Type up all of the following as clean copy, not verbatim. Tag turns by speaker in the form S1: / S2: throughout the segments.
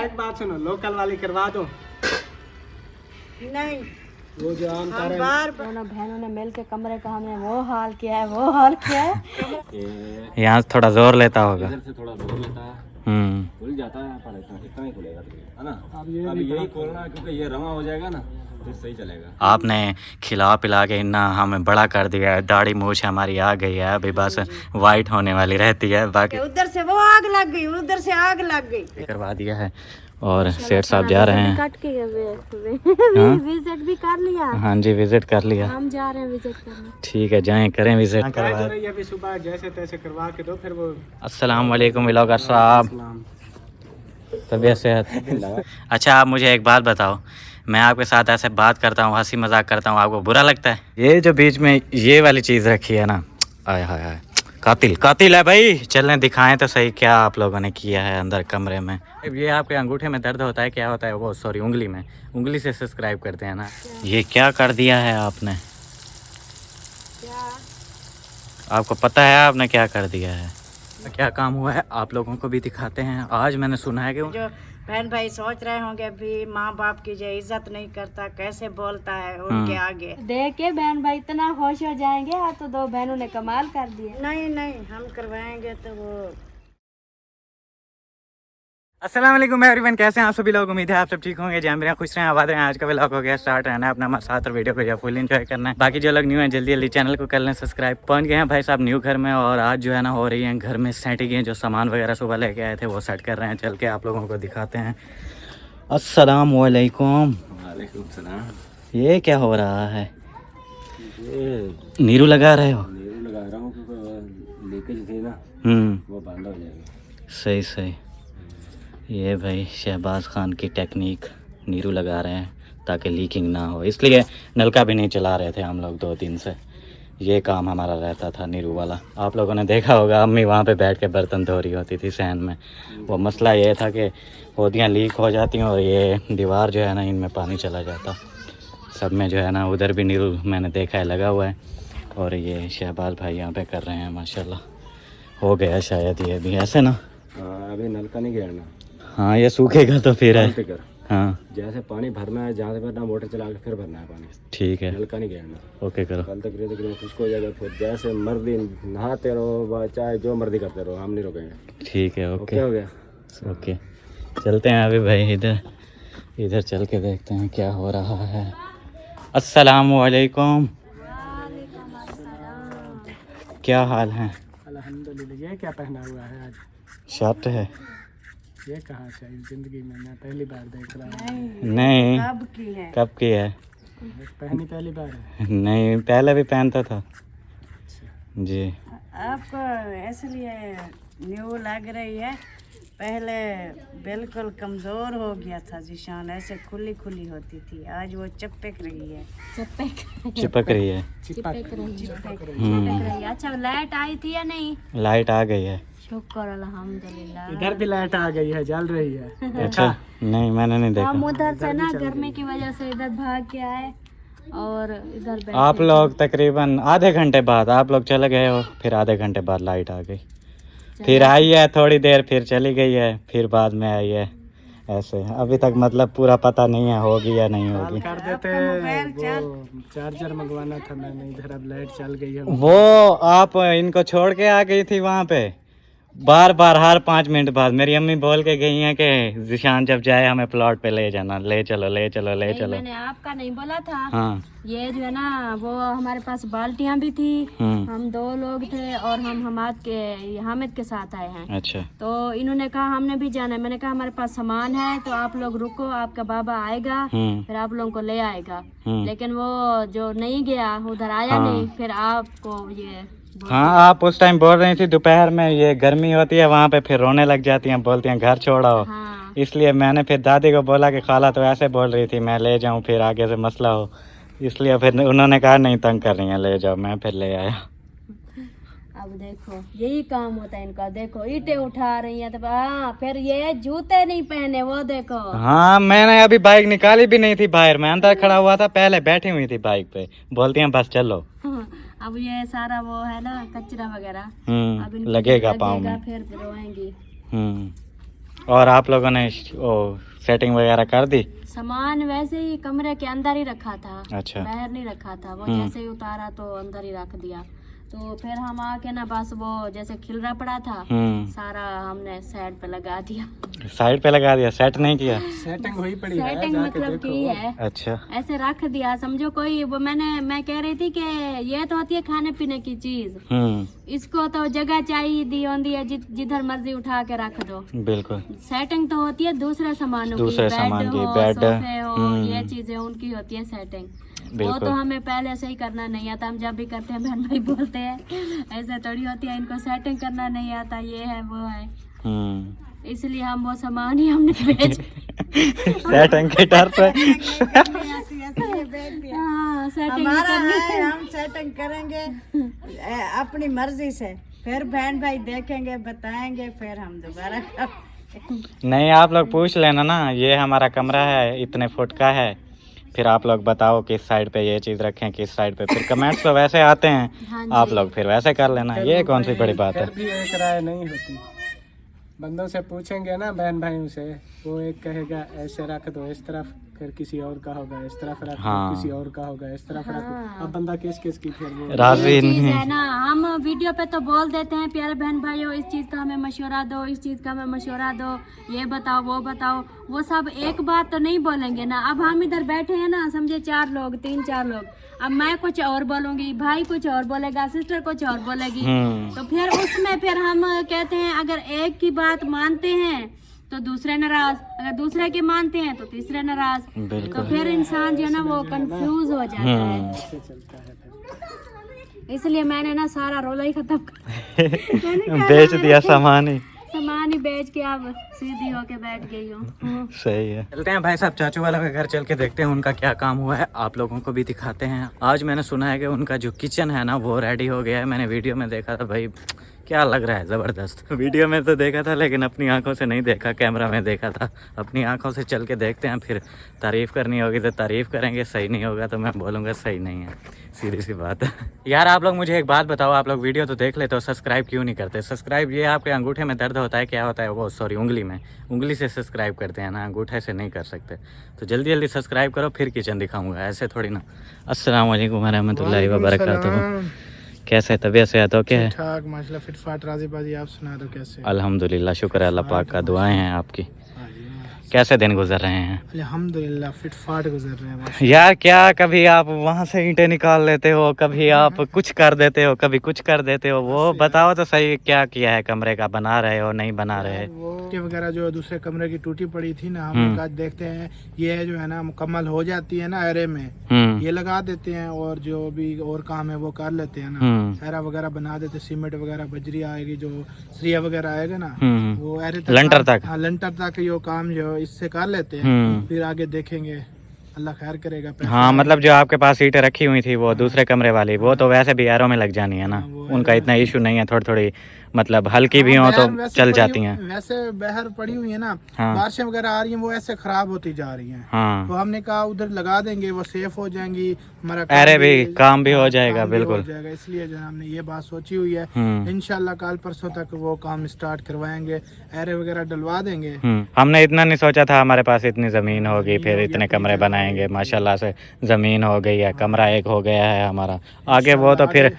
S1: एक बात सुनो, लोकल वाली करवा दो।
S2: नहीं,
S1: वो जो आम
S2: हम बार दोनों बहनों ने मिल के कमरे का हमने वो हाल किया है, वो हाल किया है।
S3: यहाँ से थोड़ा जोर लेता होगा,
S4: इधर से थोड़ा जोर लेता है, खुल जाता है पर इतना ही खुलेगा, है ना। अब यही खोलना क्योंकि ये रवा हो जाएगा ना फिर सही चलेगा।
S3: आपने खिला पिला के इतना हमें बड़ा कर दिया है, दाढ़ी मूछ हमारी आ गई है, अभी बस वाइट होने वाली रहती है, बाकी
S2: उधर से वो आग लग गई, उधर से आग लग गई,
S3: करवा दिया है। और सेठ साहब जा रहे हैं,
S2: कट के विजिट भी कर लिया।
S3: हाँ जी विजिट कर लिया,
S2: हम जा रहे हैं विजिट करने।
S3: ठीक है जाएं करें विजिट।
S1: करवा रही है अभी सुबह, जैसे तैसे करवा के दो फिर वो।
S3: अस्सलाम वालेकुम व्लॉगर साहब, तबीयत सेहत। अच्छा आप मुझे एक बात बताओ, मैं आपके साथ ऐसे बात करता हूँ, हंसी मजाक करता हूँ, आपको बुरा लगता है? ये जो बीच में ये वाली चीज़ रखी है ना, आय हाय हाय, कातिल कातिल है भाई। चलने दिखाएं तो सही क्या आप लोगों ने किया है अंदर कमरे में। ये आपके अंगूठे में दर्द होता है, क्या होता है वो, सॉरी उंगली में, उंगली से सब्सक्राइब करते हैं ना। ये क्या कर दिया है आपने? आपको पता है आपने क्या कर दिया है? क्या काम हुआ है आप लोगों को भी दिखाते हैं। आज मैंने सुना है कि
S2: जो बहन भाई सोच रहे होंगे अभी माँ बाप की जो इज्जत नहीं करता, कैसे बोलता है उनके आगे, देख के बहन भाई इतना खुश हो जाएंगे। आज तो दो बहनों ने कमाल कर दिया। नहीं नहीं, हम करवाएंगे तो वो।
S3: अस्सलाम वालेकुम एवरीवन, कैसे हैं आप सभी लोग? उम्मीद है आप सब ठीक होंगे, जान मेरा खुश रहें, आबाद रहें। आज का व्लॉग हो गया स्टार्ट, रहना है अपना हमारे साथ और वीडियो को जो फुल एंजॉय करना है। बाकी जो लोग न्यू हैं जल्दी जल्दी चैनल को कर लें सब्सक्राइब। पहुंच गए हैं भाई साहब न्यू घर में, और आज जो है ना हो रही है घर में सेटिंग है, जो सामान वगैरह सुबह लेके आए थे वो सेट कर रहे हैं। चल के आप लोगों को दिखाते हैं। अस्सलाम वालेकुम।
S4: वालेकुम सलाम।
S3: ये क्या हो रहा है?
S4: ये
S3: नीरू लगा रहे हो?
S4: नीरू लगा रहा हूँ क्योंकि लीकेज थी ना, वो बंद हो जाएगी।
S3: सही सही। ये भाई शहबाज खान की टेक्निक, नीरू लगा रहे हैं ताकि लीकिंग ना हो, इसलिए नलका भी नहीं चला रहे थे हम लोग 2 दिन से। ये काम हमारा रहता था नीरू वाला। आप लोगों ने देखा होगा अम्मी वहाँ पे बैठ के बर्तन धो रही होती थी सहन में। वो मसला ये था कि होदियाँ लीक हो जाती और ये दीवार जो है ना इनमें पानी चला जाता। सब में जो है ना, उधर भी नीरू मैंने देखा है लगा हुआ है, और ये शहबाज भाई यहाँ पे कर रहे हैं। माशाल्लाह हो गया शायद ये भी ऐसे ना।
S4: हाँ अभी नलका नहीं गिरना।
S3: हाँ ये सूखेगा तो फिर है। हाँ
S4: जैसे पानी भरना है, जहाँ से भरना मोटर चला के फिर भरना है पानी,
S3: ठीक है,
S4: नलका नहीं गिरना।
S3: ओके करो।
S4: कल तक गिरे खुश्क हो जाएगा, फिर जैसे मर्जी नहाते रहो, चाहे जो मर्जी करते रहो, हम नहीं रुकेंगे।
S3: ठीक है ओके
S4: हो गया।
S3: ओके चलते हैं अभी भाई, इधर चल के देखते हैं क्या हो रहा है। अस्सलाम वालेकुम, क्या हाल है?
S1: अल्हम्दुलिल्लाह। ये क्या पहना हुआ है आज?
S3: शर्ट है।
S1: ये कहाँ से आई? जिंदगी में मैं पहली बार देख रहा हूँ।
S3: नहीं
S2: कब की है?
S3: कब की है?
S1: पहली बार है।
S3: नहीं पहले भी पहनता था जी।
S2: आपको इसलिए न्यू लग रही है, पहले बिल्कुल कमज़ोर हो गया था जिशान, ऐसे खुली खुली होती थी, आज वो चिपक रही है।
S3: चिपक रही है।
S2: चिपक रही है। अच्छा लाइट आई थी या नहीं?
S3: लाइट आ गई है,
S2: शुक्र अल्हम्दुलिल्लाह।
S1: इधर भी लाइट आ गई है, जल रही है।
S3: अच्छा नहीं मैंने नहीं देखा।
S2: हम उधर से ना गर्मी की वजह से इधर भाग के आए और इधर बैठे।
S3: आप लोग तकरीबन आधे घंटे बाद आप लोग चले गए हो, फिर आधे घंटे बाद लाइट आ गई, फिर आई है थोड़ी देर, फिर चली गई है, फिर बाद में आई है। ऐसे अभी तक मतलब पूरा पता नहीं है होगी या नहीं होगी।
S1: कर देते वो चार्जर मंगवाना था मैंने, इधर अब लाइट चल गई है।
S3: वो आप इनको छोड़ के आ गई थी वहाँ पे, बार बार हर 5 मिनट बाद मेरी अम्मी बोल के गई हैं कि जिशान जब जाए हमें प्लॉट पे ले जाना, ले चलो ले चलो ले चलो।
S2: मैंने आपका नहीं बोला था।
S3: हाँ
S2: ये जो है ना, वो हमारे पास बाल्टियां भी थी, हम 2 लोग थे और हम हामिद के साथ आए हैं।
S3: अच्छा
S2: तो इन्होंने कहा हमने भी जाना है, मैंने कहा हमारे पास सामान है तो आप लोग रुको, आपका बाबा आएगा फिर आप लोगों को ले आएगा। लेकिन वो जो नहीं गया उधर आया नहीं, फिर आपको ये।
S3: हाँ आप उस टाइम बोल रही थी दोपहर में ये गर्मी होती है वहाँ पे, फिर रोने लग जाती हैं, बोलती हैं घर छोड़ाओ।
S2: हाँ।
S3: इसलिए मैंने फिर दादी को बोला कि खाला तो ऐसे बोल रही थी मैं ले जाऊँ, फिर आगे से मसला हो, इसलिए फिर उन्होंने कहा नहीं तंग कर रही हैं ले जाओ, मैं फिर ले आया।
S2: अब देखो यही काम होता है इनका, देखो ईंटें उठा रही हैं तो हाँ, फिर ये जूते नहीं पहने, वो देखो।
S3: हाँ मैंने अभी बाइक निकाली भी नहीं थी बाहर, मैं अंदर खड़ा हुआ था, पहले बैठी हुई थी बाइक पे, बोलती हैं बस चलो।
S2: अब ये सारा वो है ना कचरा वगैरह, अब इनको
S3: लगेगा पाँव में,
S2: फिर रोएंगी।
S3: और आप लोगों ने वो सेटिंग वगैरह कर दी?
S2: सामान वैसे ही कमरे के अंदर ही रखा था,
S3: अच्छा।
S2: बाहर नहीं रखा था। वो जैसे ही उतारा तो अंदर ही रख दिया। तो फिर हम आके ना बस वो जैसे खिलरा पड़ा था, सारा हमने साइड पे लगा दिया।
S3: साइड पे लगा दिया, सेट नहीं किया?
S1: सेटिंग हुई पड़ी है,
S2: सेटिंग
S1: जाके
S2: मतलब
S1: देखो।
S2: की है,
S3: अच्छा।
S2: ऐसे रख दिया समझो। कोई वो मैं कह रही थी कि ये तो होती है खाने पीने की चीज, इसको तो जगह चाहिए दी होती है, जिधर मर्जी उठा के रख दो।
S3: बिल्कुल।
S2: सेटिंग तो होती है दूसरे सामानों की,
S3: दूसरे सामान की, बेड,
S2: सोफे हो, ये चीजें उनकी होती है सेटिंग। वो
S3: बिल्कुल।
S2: तो हमें पहले से ही करना नहीं आता। हम जब भी करते हैं बहन भाई बोलते हैं ऐसे थोड़ी होती है, इनको सेटिंग करना नहीं आता, ये है वो है। इसलिए हम वो सामान ही हमने बेच
S3: सेटिंग के डर पे
S2: हमारा है, हम सेटिंग करेंगे अपनी मर्जी से, फिर बहन भाई देखेंगे बताएंगे, फिर हम दोबारा
S3: नहीं, आप लोग पूछ लेना ना, ये हमारा कमरा है, इतने फुट का है, फिर आप लोग बताओ किस साइड पे ये चीज़ रखें, किस साइड पे। फिर कमेंट्स तो वैसे आते हैं, आप लोग फिर वैसे कर लेना, ये कौन सी बड़ी बात है।
S1: फिर भी एक राय नहीं होती, बंदों से पूछेंगे ना बहन भाइयों से, वो एक कहेगा ऐसे रख दो इस तरफ, फिर किसी और का होगा इस तरफ रख दो, किसी और का होगा इस तरफ रख दो। अब बंदा किस किस की फिर वो
S3: राजी
S2: चीज
S3: नहीं
S2: है ना। हम वीडियो पे तो बोल देते हैं प्यारे बहन भाइयों, इस चीज का हमें मशवरा दो, इस चीज का हमें मशवरा दो, ये बताओ वो बताओ। वो सब एक बात तो नहीं बोलेंगे ना। अब हम इधर बैठे हैं ना, समझे 4 लोग 3-4 लोग, अब मैं कुछ और बोलूंगी, भाई कुछ और बोलेगा, सिस्टर कुछ और बोलेगी, तो फिर उसमें फिर हम कहते हैं अगर एक की बात मानते हैं तो दूसरे नाराज, अगर दूसरे की मानते हैं तो तीसरे नाराज, तो फिर इंसान जो है ना वो कंफ्यूज हो जाता है। इसलिए मैंने ना सारा रोला ही खत्म कर
S3: बेच दिया सामान ही
S2: बेच के अब सीधी होके बैठ गई हूँ।
S3: सही है। चलते हैं भाई साहब चाचू वाला के घर, चल के देखते हैं उनका क्या काम हुआ है, आप लोगों को भी दिखाते हैं। आज मैंने सुना है कि उनका जो किचन है ना वो रेडी हो गया है। मैंने वीडियो में देखा था भाई, क्या लग रहा है ज़बरदस्त। वीडियो में तो देखा था लेकिन अपनी आंखों से नहीं देखा, कैमरा में देखा था। अपनी आंखों से चल के देखते हैं, फिर तारीफ़ करनी होगी तो तारीफ़ करेंगे, सही नहीं होगा तो मैं बोलूँगा सही नहीं है, सीधी सी बात है। यार आप लोग मुझे एक बात बताओ, आप लोग वीडियो तो देख लेते हो, सब्सक्राइब क्यों नहीं करते? सब्सक्राइब ये आपके अंगूठे में दर्द होता है, क्या होता है वो, सॉरी उंगली में, उंगली से सब्सक्राइब करते हैं ना, अंगूठे से नहीं कर सकते। तो जल्दी जल्दी सब्सक्राइब करो, फिर किचन दिखाऊँगा, ऐसे थोड़ी ना। अस्सलाम वालेकुम रहमतुल्लाहि व बरकातहू। कैसे तबीयत से तो क्या है?
S1: ठीक माशाल्लाह, फिट फाट राजी बाजी। आप सुना दो कैसे?
S3: अल्हम्दुलिल्लाह, शुक्र है अल्लाह पाक का, दुआएं हैं आपकी। कैसे दिन गुजर रहे हैं?
S1: अल्हम्दुलिल्लाह फिट फाट गुजर रहे हैं
S3: यार। क्या कभी आप वहाँ से ईंटें निकाल लेते हो, कभी आप कुछ कर देते हो, कभी कुछ कर देते हो, वो बताओ तो सही, क्या किया है कमरे का? बना रहे हो नहीं बना रहे?
S1: टूटी वगैरह जो दूसरे कमरे की टूटी पड़ी थी ना, हम आज देखते हैं ये जो है ना मुकम्मल हो जाती है ना एरे में, ये लगा देते हैं और जो भी और काम है वो कर लेते हैं ना। एरा वगैरह बना देते, सीमेंट वगैरह बजरी आएगी, जो सरिया वगैरह आएगा ना वो एरे तक,
S3: लंटर तक,
S1: हाँ लंटर तक यो काम जो इससे कर लेते हैं। फिर आगे देखेंगे, अल्लाह खैर करेगा।
S3: हाँ मतलब जो आपके पास ईंटें रखी हुई थी वो दूसरे कमरे वाली, वो तो वैसे भी एरो में लग जानी है ना, उनका इतना इशू नहीं है, थोड़ी थोड़ी मतलब हल्की भी हो तो चल जाती हैं।
S1: वैसे बहर पड़ी हुई है ना, बारिशें वगैरह आ रही हैं, वो ऐसे खराब होती जा रही हैं।
S3: हाँ।
S1: तो हमने कहा उधर लगा देंगे, वो सेफ हो जाएंगी, हमारा
S3: अरे भी काम भी हो जाएगा, बिल्कुल।
S1: इसलिए जो हमने ये बात सोची हुई है, इंशाल्लाह कल परसों तक वो काम स्टार्ट करवाएंगे, एरे वगैरह डलवा देंगे।
S3: हमने इतना नहीं सोचा था हमारे पास इतनी जमीन होगी, फिर इतने कमरे बनाएंगे, माशाल्लाह से जमीन हो गई है, कमरा एक हो गया है हमारा। आगे वो तो फिर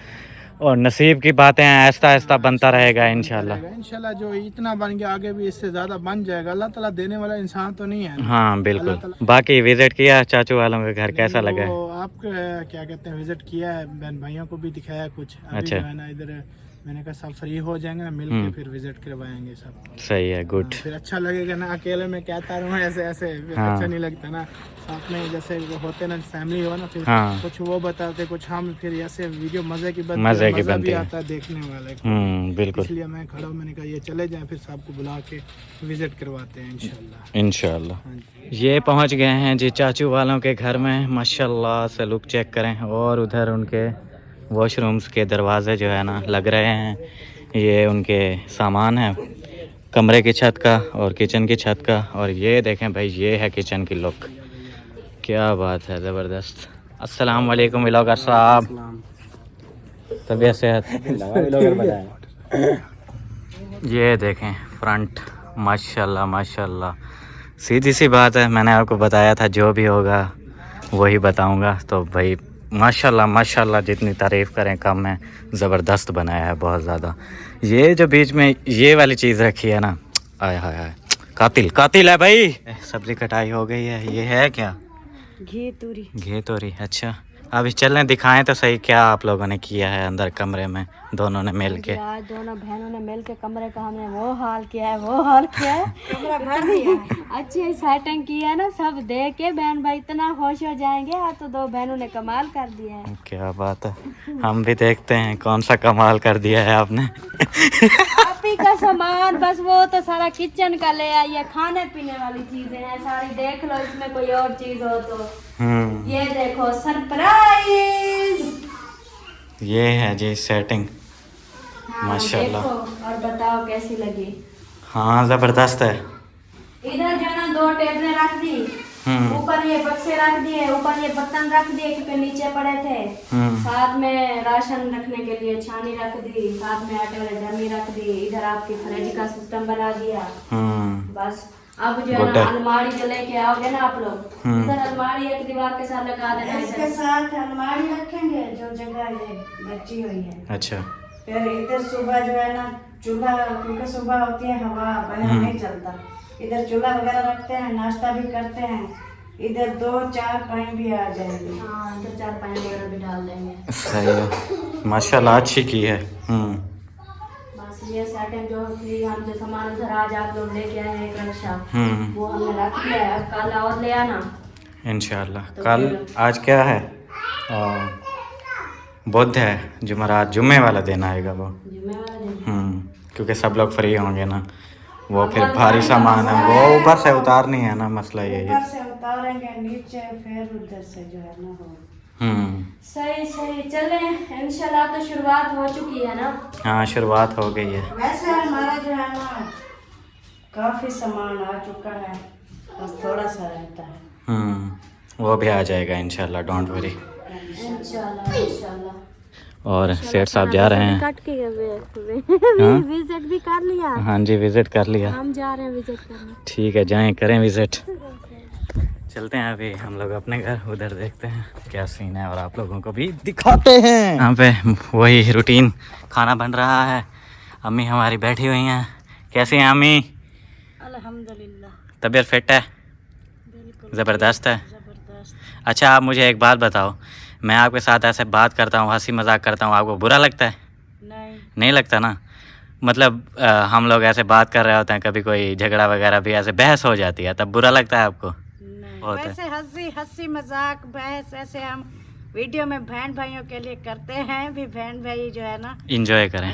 S3: और नसीब की बातें हैं, ऐसा ऐसा बनता रहेगा इंशाल्लाह।
S1: जो इतना बन गया आगे भी इससे ज्यादा बन जाएगा। अल्लाह ताला देने वाला इंसान तो नहीं है।
S3: हाँ बिल्कुल। बाकी विजिट किया चाचू वालों के घर, कैसा लगा?
S1: आप क्या कहते हैं, विजिट किया है, बहन भाइयों को भी दिखाया कुछ। अच्छा है ना, इधर मैंने कहा सब फ्री हो जाएंगे ना, मिलके फिर विजिट करवाएंगे सब।
S3: सही है, गुड।
S1: फिर अच्छा लगेगा ना, अकेले में कहता रहूँ ऐसे ऐसे अच्छा नहीं लगता ना। साथ में जैसे होते ना, फैमिली हो ना, फिर कुछ वो बताते, कुछ हम, फिर ऐसे वीडियो मजे की बनती है, आता है देखने वाले को।
S3: बिल्कुल।
S1: इसलिए मैं खड़ा हूँ, मैंने कहा ये चले जाएं, फिर सबको बुला के विजिट करवाते हैं
S3: इंशाल्लाह। ये पहुँच गए हैं जी चाचू वालों के घर में, माशाल्लाह से लुक चेक करें। और उधर उनके वॉशरूम्स के दरवाजे जो है ना लग रहे हैं, ये उनके सामान है कमरे की छत का और किचन की छत का। और ये देखें भाई, ये है किचन की लुक, क्या बात है, ज़बरदस्त। अस्सलाम वालेकुम व्लॉगर साहब, तबीयत सेहत? ये देखें फ्रंट माशाल्लाह माशाल्लाह। सीधी सी बात है, मैंने आपको बताया था जो भी होगा वही बताऊंगा। तो भाई माशाल्लाह माशाल्लाह, जितनी तारीफ़ करें कम है। ज़बरदस्त बनाया है बहुत ज़्यादा। ये जो बीच में ये वाली चीज़ रखी है ना, आय हाय हाय, कातिल कातिल है भाई। सब्ज़ी कटाई हो गई है। ये है क्या?
S2: घी तूरी।
S3: घी तोरी, अच्छा। अभी चलें दिखाएं तो सही क्या आप लोगों ने किया है अंदर कमरे में, दोनों ने मिल के।
S2: आज दोनों बहनों ने मिल के कमरे का हमने वो हाल किया है, वो हाल किया है। कमरा भर दिया है। अच्छी सेटिंग की है ना, सब देख के बहन भाई इतना खुश हो जाएंगे। आज तो दो बहनों ने कमाल कर दिया है।
S3: क्या बात है, हम भी देखते हैं कौन सा कमाल कर दिया है आपने।
S2: आप ही का सामान बस वो तो सारा किचन का ले आइए, खाने पीने वाली चीजें हैं सारी। देख लो इसमें कोई और चीज हो तो। ये देखो सरप्राइज।
S3: ये है जी सेटिंग। माशाल्लाह।
S2: देखो और बताओ कैसी लगी।
S3: हाँ ज़बरदस्त है।
S2: इधर जो है ना 2 टेबलें रख दी, ऊपर ये बक्से रख दिए, ऊपर ये बर्तन रख दिए क्योंकि नीचे पड़े थे। साथ में राशन रखने के लिए छानी रख दी, साथ में आटे वाली डमी रख दी। इधर आपकी फ्रिज का सिस्टम बना दिया। बस अब जो है ना अलमारी जो लेके आओगे ना आप लोग, इधर अलमारी एक दीवार के साथ लगा देना। इसके साथ अलमारी रखेंगे जो जगह ये बची हुई है।
S3: अच्छा।
S2: फिर इधर सुबह जो है ना चूल्हा, क्योंकि सुबह होती है हवा बाहर नहीं चलता, इधर चूल्हा वगैरह रखते हैं, नाश्ता भी करते हैं। इधर 2-4 पाई भी आ जाएंगे। हाँ, इधर 4 पाई वगैरह भी डाल देंगे।
S3: सही है माशाल्लाह, अच्छी की है।
S2: बस ये सेटिंग जो थी, हम जो सामान उधर आज आप लोग लेके आए हैं एक रक्षा, वो हमने रख दिया है। अब कल और ले आना
S3: इंशाल्लाह। तो कल आज क्या है? बुध है, जुमेरात, जुम्मे वाला दिन आएगा वो।
S2: जुम्मे वाला दिन।
S3: क्योंकि सब लोग फ्री होंगे ना। वो फिर भारी सामान है, वो ऊपर से उतारनी है ना, मसला यही है।
S2: ऊपर से उतारेंगे नीचे, फिर उधर से जो है ना हो। सही सही, चले इंशाल्लाह। तो शुरुआत हो चुकी है ना?
S3: हाँ शुरुआत हो गई है।
S2: वैसे हमारा जो है ना काफी सामान आ चुका है, बस थोड़ा सा रहता है।
S3: वो भी आ जाएगा इंशाल्लाह, डोंट वरी।
S2: इंशाल्लाह इंशाल्लाह।
S3: और सेठ साहब जा रहे हैं।
S2: कट के विजिट भी कर लिया।
S3: हाँ जी विजिट कर लिया। हम
S2: जा रहे हैं विजिट करने।
S3: ठीक है, जाएं करें विजिट। चलते हैं अभी हम लोग अपने घर, उधर देखते हैं क्या सीन है और आप लोगों को भी दिखाते हैं। यहाँ पे वही रूटीन खाना बन रहा है। अम्मी हमारी बैठी हुई हैं। कैसी हैं अम्मी?
S2: अल्हम्दुलिल्लाह।
S3: तबीयत फिट है?
S2: बिल्कुल
S3: ज़बरदस्त है।
S2: जबरदस्त।
S3: अच्छा आप मुझे एक बात बताओ, मैं आपके साथ ऐसे बात करता हूँ, हंसी मजाक करता हूँ, आपको बुरा लगता है? नहीं लगता ना? मतलब हम लोग ऐसे बात कर रहे होते हैं, कभी कोई झगड़ा वगैरह भी ऐसे बहस हो जाती है, तब बुरा लगता है आपको?
S2: वैसे हंसी मजाक बहस ऐसे हम वीडियो में बहन भाइयों के लिए करते हैं, भी बहन भाई जो है ना
S3: इंजॉय करें।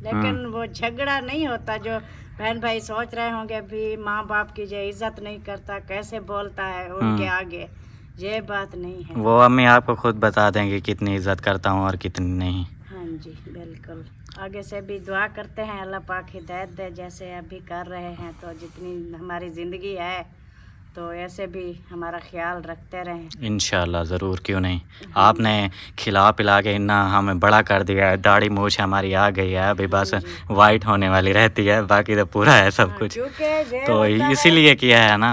S2: लेकिन वो झगड़ा नहीं होता। जो बहन भाई सोच रहे होंगे भी माँ बाप की जो इज्जत नहीं करता, कैसे बोलता है उनके आगे, ये बात नहीं है।
S3: वो अम्मी आपको खुद बता देंगे कितनी इज्जत करता हूँ और कितनी नहीं।
S2: हाँ जी बिल्कुल। आगे से भी दुआ करते हैं अल्लाह पाक हिदायत दे, जैसे अभी कर रहे हैं। तो जितनी हमारी ज़िंदगी है तो ऐसे भी हमारा ख्याल रखते रहें
S3: इंशाल्लाह, ज़रूर, क्यों नहीं। आपने खिला पिला के इतना हमें बड़ा कर दिया है, दाढ़ी मूछ हमारी आ गई है, अभी बस वाइट होने वाली रहती है, बाकी तो पूरा है सब कुछ। तो इसीलिए किया है ना।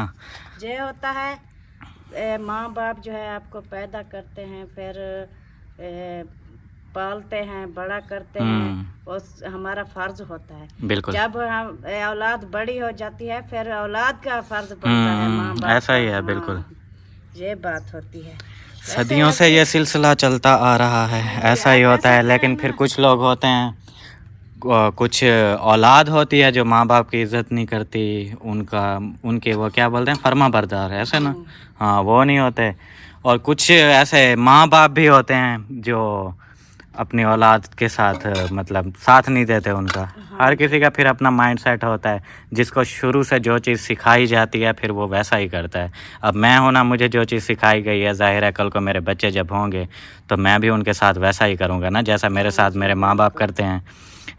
S2: ये होता है माँ बाप जो है आपको पैदा करते हैं, फिर पालते हैं, बड़ा करते हैं, उस हमारा फर्ज होता है।
S3: बिल्कुल।
S2: जब हम औलाद बड़ी हो जाती है, फिर औलाद का फर्ज बनता है माँ बाप।
S3: ऐसा ही है बिल्कुल।
S2: ये बात होती है।
S3: सदियों से ये सिलसिला चलता आ रहा है, ऐसा ही होता है। लेकिन फिर कुछ लोग होते हैं, कुछ औलाद होती है जो माँ बाप की इज्जत नहीं करती, उनके वो क्या बोलते हैं, फर्मा बरदार, ऐसे ना। हाँ वो नहीं होते। और कुछ ऐसे माँ बाप भी होते हैं जो अपनी औलाद के साथ मतलब साथ नहीं देते उनका। हर किसी का फिर अपना माइंड सेट होता है, जिसको शुरू से जो चीज़ सिखाई जाती है फिर वो वैसा ही करता है। अब मैं हूँ ना, मुझे जो चीज़ सिखाई गई है, जाहिर है कल को मेरे बच्चे जब होंगे तो मैं भी उनके साथ वैसा ही करूँगा ना, जैसा मेरे साथ मेरे माँ बाप करते हैं।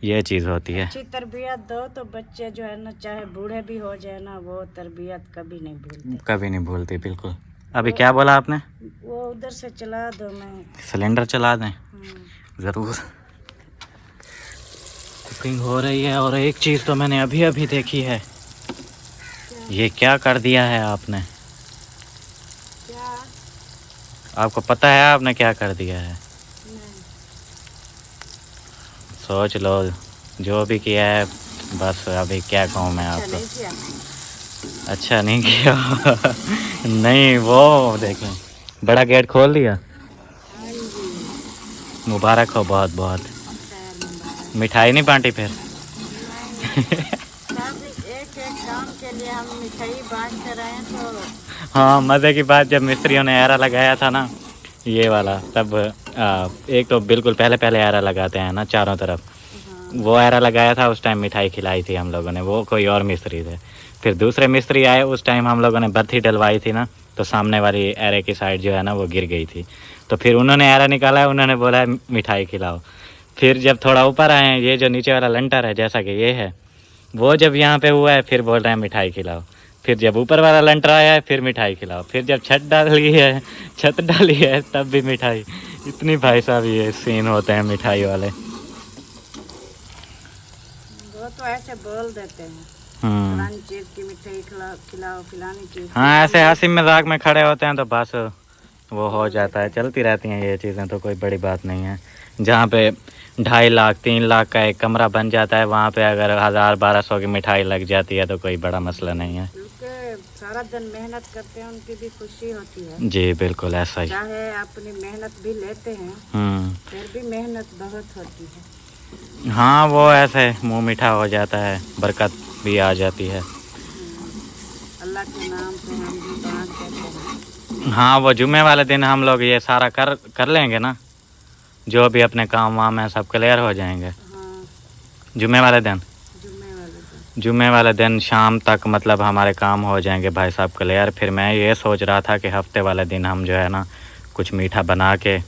S3: ये चीज़ होती है।
S2: अच्छी तरबियत दो तो बच्चे जो है ना, चाहे बूढ़े भी हो जाए ना, वो तरबियत कभी नहीं भूलते।
S3: कभी नहीं भूलती, बिल्कुल। अभी क्या बोला आपने?
S2: वो उधर से चला दो, मैं
S3: सिलेंडर चला दें? ज़रूर। कुकिंग हो रही है। और एक चीज़ तो मैंने अभी अभी देखी है, ये क्या कर दिया है आपने?
S2: क्या?
S3: आपको पता है आपने क्या कर दिया है? सोच लो, जो भी किया है, बस अभी क्या कहूँ मैं आपको। अच्छा नहीं किया। नहीं, वो देखें, बड़ा गेट खोल दिया। मुबारक हो बहुत बहुत। मिठाई नहीं बांटी फिर?
S2: एक काम के लिए हम मिठाई बांटते रहे तो।
S3: हाँ, मज़े की बात, जब मिस्त्रियों ने एरा लगाया था ना ये वाला, तब एक तो बिल्कुल पहले पहले एरा लगाते हैं ना चारों तरफ, वो एरा लगाया था, उस टाइम मिठाई खिलाई थी हम लोगों ने, वो कोई और मिस्त्री थे। फिर दूसरे मिस्त्री आए, उस टाइम हम लोगों ने बत्ती डलवाई थी ना, तो सामने वाली एरे की साइड जो है ना वो गिर गई थी, तो फिर उन्होंने एरा निकाला है, उन्होंने बोला है मिठाई खिलाओ। फिर जब थोड़ा ऊपर आए हैं, ये जो नीचे वाला लंटर है जैसा कि ये है, वो जब यहाँ पे हुआ है फिर बोल रहे हैं मिठाई खिलाओ। फिर जब ऊपर वाला लंटर आया है फिर मिठाई खिलाओ। फिर जब छत डाली है तब भी मिठाई। इतनी भाई साहब ये सीन होते हैं मिठाई वाले।
S2: वो तो ऐसे बोल देते हैं, फलानी चीज की मिठाई खिलाओ, फलानी चीज।
S3: हाँ, ऐसे हंसी मजाक में खड़े होते हैं तो बस वो हो जाता है, चलती रहती हैं ये चीज़ें, तो कोई बड़ी बात नहीं है। जहाँ पे 2.5 लाख 3 लाख का एक कमरा बन जाता है, वहाँ पे अगर 1000-1200 की मिठाई लग जाती है तो कोई बड़ा मसला नहीं है।
S2: क्योंकि सारा दिन मेहनत करते हैं, उनकी भी खुशी होती है।
S3: जी बिल्कुल ऐसा ही।
S2: चाहे अपनी मेहनत भी लेते हैं, फिर भी मेहनत बहुत होती है।
S3: हाँ, वो ऐसे मुँह मीठा हो जाता है, बरकत भी आ जाती है।
S2: अल्लाह के नाम से हम भी बात करते हैं।
S3: हाँ, वो जुम्मे वाले दिन हम लोग ये सारा कर लेंगे ना, जो भी अपने काम वाम है सब क्लियर हो जाएंगे।
S2: हाँ,
S3: जुम्मे वाले दिन शाम तक मतलब हमारे काम हो जाएंगे भाई साहब क्लियर। फिर मैं ये सोच रहा था कि हफ्ते वाले दिन हम जो है ना कुछ मीठा बना के